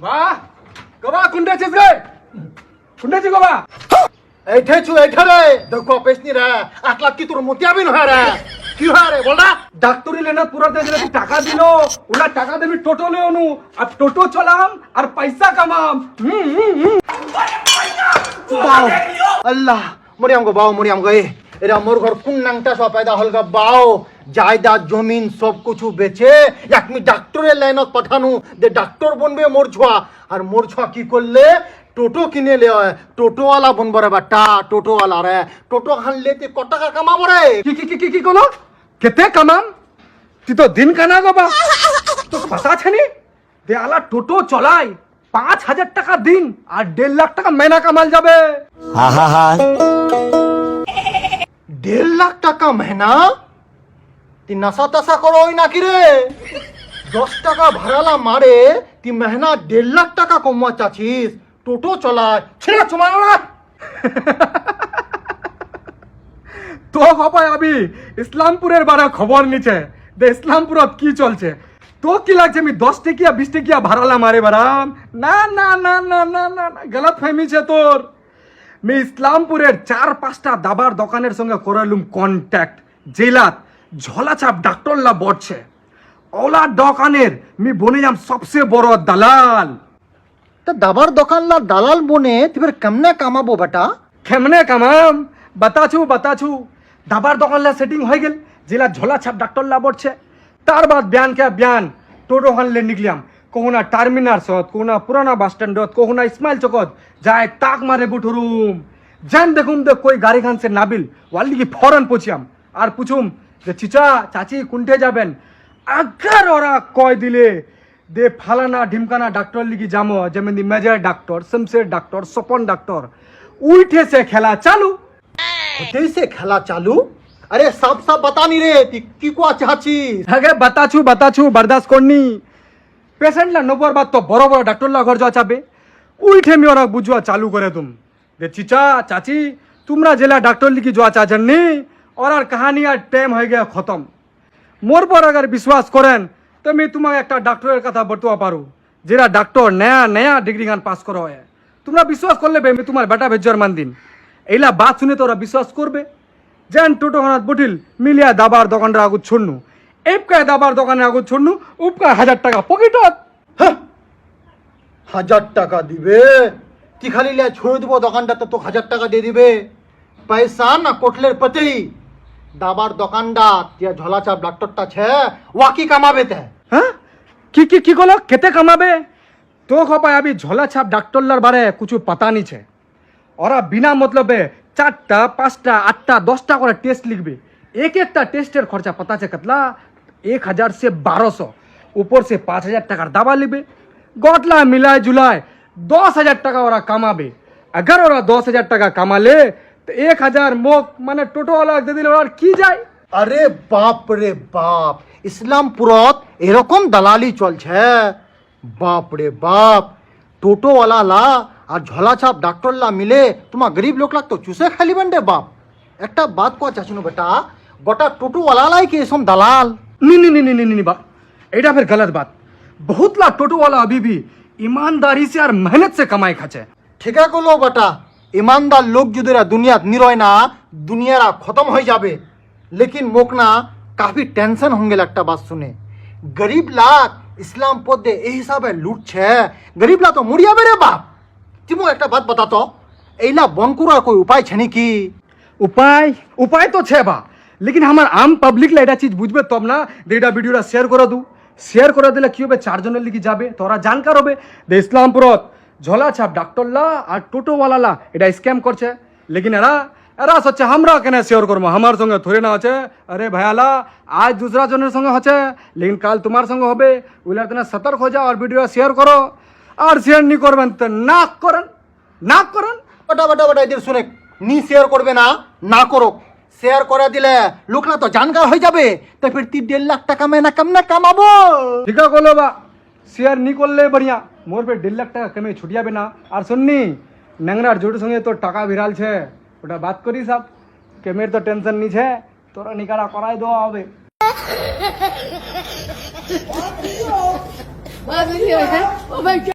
वाह गवा कुंड्याचीच गाय कुंड्याची गवा এইঠারে দেখো পেছনি রে 8 লাখ কি তোর মতিয়া বিন হয় রে কি হয় রে বল না ডাক্তারি লেনা পুরা দেশ রে টাকা দিলো ওলা টাকা দেবি টোটো লে অনু আর টোটো চলাম আর পয়সা কামাম বাও আল্লাহ মরিয়াম গো এরা মোর ঘর কোন নাংটা সব পয়দা হলগা বাও জায়দাদ জমিন সব কিছু বেচে একমি ডাক্তারের লাইনত পাঠানু দে ডাক্তার বনবে মোর ছোয়া আর মোর ছোয়া কি করলে টোটো কিনে লে টোটোওয়ালা বনবো রে বাটা টোটোওয়ালা রে টোটো হানলে তে কত টাকা কামাবো রে কি কোলো কেতে কামাম তুই তো দিন কানা গবা তো পাতা ছানি দে আলা টোটো চলাই 5,000 টাকা দিন আর 1.5 লাখ টাকা মহিনা কামাল যাবে 1.5 লাখ টাকা মহিনা তুই নাসা তাসা করো নাকি রে 10 টাকা ভাড়ালা মারে তুই মহিনা 1.5 লাখ টাকা কমা চাচ্ছিস টোটো চলায় ছেড়ে চমানো না তো হবাই আমি ইসলামপুরের বারে খবর নিছে দে ইসলামপুরত কি চলছে তো কি লাগছে আমি 10 টাকিয়া 20 টাকিয়া ভাড়ালা মারে বারাম না না না না না না গলত ফহমিছে তোর আমি ইসলামপুরের 4-5টা দাবার দোকানের সঙ্গে করালুম কন্ট্যাক্ট জেলাত ঝোলাছাপ ডাক্তারলা বটছে ওলা দোকানের মি বনে যাম সবচেয়ে বড় দালাল তা দাবার দোকানলা দালাল বনে তুই ফের কেমনে কামাবো বেটা কেমনে কামাম বাতাছু দাবার দোকানলা সেটিং হয়ে গেল জেলা ঝোলাছাপ ডাক্তারলা বটছে তার বাদ ব্যান টোটো হানলে নিকলাম কখনা টার্মিনাল সত কখনা পুরানা বাস স্ট্যান্ডত কখনা ইসমাইল চকত যায় তাক মারে বুঠুরুম জান দেখুম দে কই গাড়ি খান সে নাবিল ওয়ালি কি ফরন পৌঁছিয়াম আর পুছুম যে চিচা চাচি কুন্ঠে যাবেন আগার ওরা কয় দিলে দে ফালানা ঢিমকানা ডাক্তার লিগি যামো যেমন major doctor Shamsher doctor Swapan doctor উঠে সে খেলা চালু হতেই সে খেলা চালু আরে সব বাতানি রে তুই কি কোয়া চাচ্ছিস আগে বাতাছু বরদাস্ত করনি পেশেন্টলা নবর বাদ তো বড় ডাক্তারলা ঘর যাওয়া চাবে উঠে মি ওরা বুঝুয়া চালু করে তুম দে চিচা চাচি তোমরা জেলা ডাক্তার লিখি যাওয়া চাচ্ছেন নি আর কাহানি আর টাইম হয়ে গিয়া খতম মোর পর अगर বিশ্বাস করেন তো আমি তোমাকে একটা ডাক্তারের কথা বলতে পারো যেটা ডাক্তার নয়া ডিগ্রি গান পাস করা হয় তোমরা বিশ্বাস করলে আমি তোমার বেটা ভেজর মান দিন এইলা বাত শুনে তো ওরা বিশ্বাস করবে যেন টোটো হানাত বটিল মিলিয়া দাবার দোকানটা আগু ছড়নু এপকায় দাবার দোকানে আগু ছড়নু উপকায় 1000 টাকা পকেটত 1000 টাকা দিবে তুই খালি লিয়া ছোড়ে দিব দোকানটা তো 1000 টাকা দিয়ে দিবে পয়সা না কোটলের পতেই দাবার দোকানটা যে ঝোলাচাপ ডাক্তারটা ছে ওয়া কি কামাবে তে হ্যাঁ কি কলো কেতে কামাবে তো খপায় আবি ঝোলাছাপ ডাক্তারলার বারে কিছু পাতা নিছে ওরা বিনা মতলবে 4টা 5টা 8টা 10টা করে টেস্ট লিখবে एक टेस्टर खर्चा पता है कतला 1000 से 1200 ऊपर से 5000 টাকার দাবা লিবে গটলা মিলায় জুলায় 10000 টাকা ওরা কামাবে अगर ওরা 10000 টাকা কামালে তো 1000 মোক মানে টোটো वाला দে দিলে ওর কি যায় আরে বাপ রে বাপ ইসলামপুরত এরকম দালালি চলছে বাপ রে বাপ টোটোওয়ালা লা আর ঝোলাছাপ ডাক্তারলা মিলে তোমার গরিব লোক লাগ তো চুষে খালিবেন রে বাপ একটা বাত কোয়া চাচিনো বেটা গোটা টোটোওয়ালা লাই কি এসম দালাল नहीं बा एटा फिर गलत बात बहुत ला टोटो वाला अभी भी ईमानदारी से और मेहनत से कमाई खाचे ঠিক আছে করলো বেটা ইমানদার লোক যদি দুনিয়াত নিরয় না দুনিয়ারা খতম হয়ে যাবে লেকিন মোক না কাফি টেনশন হোঙ্গেল একটা বাত শুনে গরিব লাখ ইসলাম পদে এই হিসাবে লুটছে গরিব লা তো মরিয়াবে রে বাপ তুমি একটা বাত বাতাতো এইলা বন করার কোই উপায় ছে নাকি उपाय तो छे बा लेकिन हमार आम पब्लिक ला এটা चीज বুঝবে তব না এটা ভিডিওটা শেয়ার করে দিলে কি হবে 4 জনের লিখি যাবে তোরা জানকার হবে দে ইসলামপুরত ঝোলাছাপ ডাক্তারলা আর টোটোওয়ালালা এটা স্ক্যাম করছে लेकिन এরা সচ্ছে আমরা কেন শেয়ার করবো আমার সঙ্গে থরে না আছে আরে ভাইয়ালা আজ दूसरा জনের সঙ্গে হচ্ছে लेकिन কাল তোমার সঙ্গে হবে ওইলা তুমি সতর্ক হয়ে যাও আর ভিডিও শেয়ার করো আর শেয়ার নি করবেন তো না করেন বেটা এদের শুনে নি শেয়ার করবে না করো শেয়ার করে দিলে লোকরা তো জানকার হয়ে যাবে তো ফির 1.5 লাখ টাকা মেনা কেমনে কামাবো ঠিক আছে বলো বা শেয়ার নি করলে बढ़िया মোর पे 1.5 লাখ টাকা কমে ছুটিয়াবে না আর শুননি নেংরার জোড় সঙ্গে তো টাকা বিরাল ছে ওটা বাত করি সব কেমের তো টেনশন নি ছে তোরা নিকারা করাই দেওয়া হবে